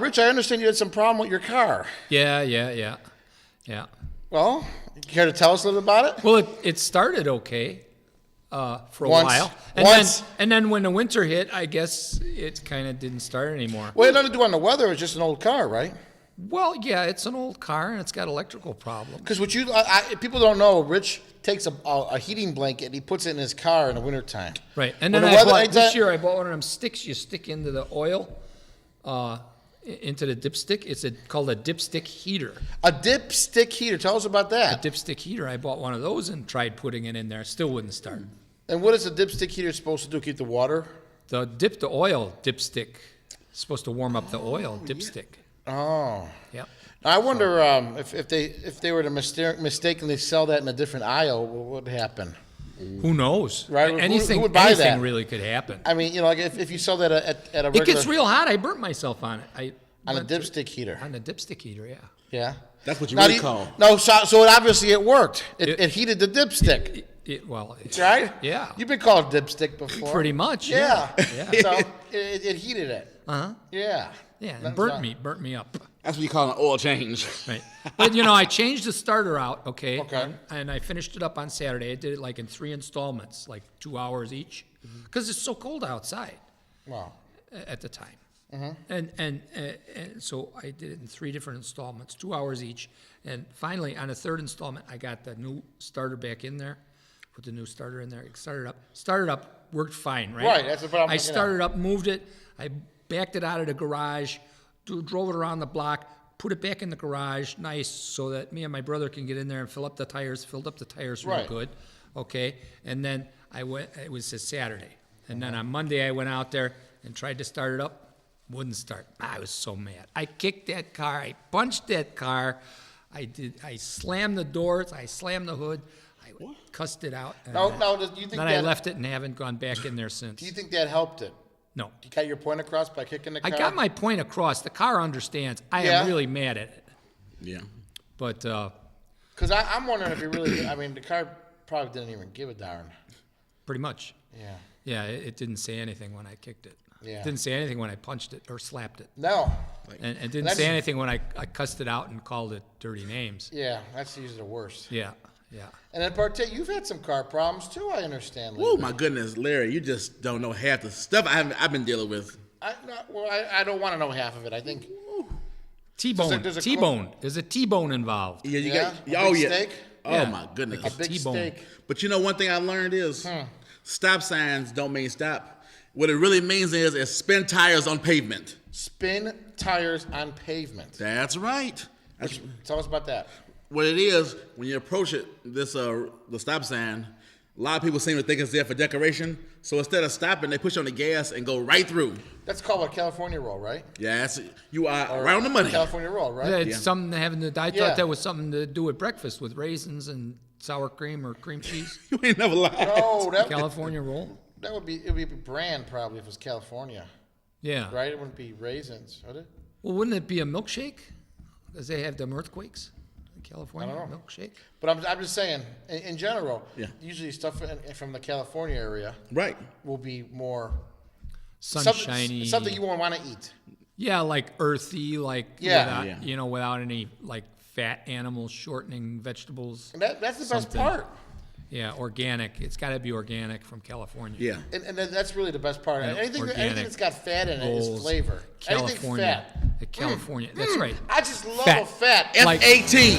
Rich, I understand you had some problem with your car. Yeah. Well, you care to tell us a little about it? Well, it started okay for a Once. while. And then when the winter hit, I guess it kind of didn't start anymore. Well, it had nothing to do on the weather. It's just an old car, right? Well, yeah, it's an old car, and it's got electrical problems. Because people don't know, Rich takes a heating blanket and he puts it in his car in the wintertime. Right. And then this year I bought one of them sticks you stick into the oil, into the dipstick. It's called a dipstick heater. A dipstick heater. Tell us about that. A dipstick heater. I bought one of those and tried putting it in there. Still wouldn't start. And what is a dipstick heater supposed to do? Keep the water? The oil dipstick. It's supposed to warm up the oil dipstick. Oh. Yep. I wonder if they were to mistakenly sell that in a different aisle, what would happen? Who knows? Right? Anything, who would buy anything that? really could happen. I mean, like if you sell that at a regular... It gets real hot. I burnt myself on it. On a dipstick heater. On a dipstick heater, yeah. Yeah. That's what you really call. No, so it obviously it worked. It heated the dipstick. Right? Yeah. You've been called dipstick before. Pretty much. Yeah. Yeah. So it heated it. Yeah. Yeah, and burnt me up. That's what you call an oil change. Right. But, I changed the starter out, okay? Okay. And I finished it up on Saturday. I did it like in 3 installments, like 2 hours each, because it's so cold outside. Wow. At the time. And so I did it in 3 different installments, 2 hours each. And finally, on the 3rd installment, I got the new starter back in there. Put the new starter in there. It started up, worked fine, right? Right, that's the problem. I started up, moved it. I backed it out of the garage, drove it around the block, put it back in the garage, nice, so that me and my brother can get in there and filled up the tires real good, okay? And then it was a Saturday. And then on Monday, I went out there and tried to start it up, wouldn't start. I was so mad. I kicked that car, I punched that car, I slammed the doors, I slammed the hood, I cussed it out. No, do you think then I left it and haven't gone back in there since. Do you think that helped it? No. You got your point across by kicking the car? I got my point across. The car understands. I am really mad at it. Yeah. But... Because I'm wondering if you really... the car probably didn't even give a darn. Pretty much. Yeah. Yeah, it didn't say anything when I kicked it. Yeah. It didn't say anything when I punched it or slapped it. No. And it didn't say anything when I cussed it out and called it dirty names. Yeah, that's usually the worst. Yeah. And then, Partee, you've had some car problems, too, I understand. Oh, my goodness, Larry, you just don't know half the stuff I've been dealing with. I don't want to know half of it. I think... T-bone. There's a T-bone involved. Yeah, you got... Steak? Oh, my goodness. A big steak. But one thing I learned is stop signs don't mean stop. What it really means is spin tires on pavement. Spin tires on pavement. That's right. Tell us about that. What it is, when you approach it, the stop sign, a lot of people seem to think it's there for decoration. So instead of stopping, they push on the gas and go right through. That's called a California roll, right? Yeah, you are around the money. California roll, right? Yeah, it's something having to... I thought that was something to do with breakfast, with raisins and sour cream or cream cheese. You ain't never lied. No, California roll. It would be a brand probably if it was California. Yeah. Right? It wouldn't be raisins, would it? Well, wouldn't it be a milkshake? Because they have them earthquakes. California milkshake. But I'm just saying, in general, usually stuff from the California area will be more sunshiny. Something you won't want to eat. Yeah, like earthy, without any like fat animals, shortening vegetables. And that's the best part. Yeah, organic. It's got to be organic from California. Yeah. And that's really the best part. Anything that's got fat in it is flavor. California. Anything fat. California. That's right. I just love a fat. F-18.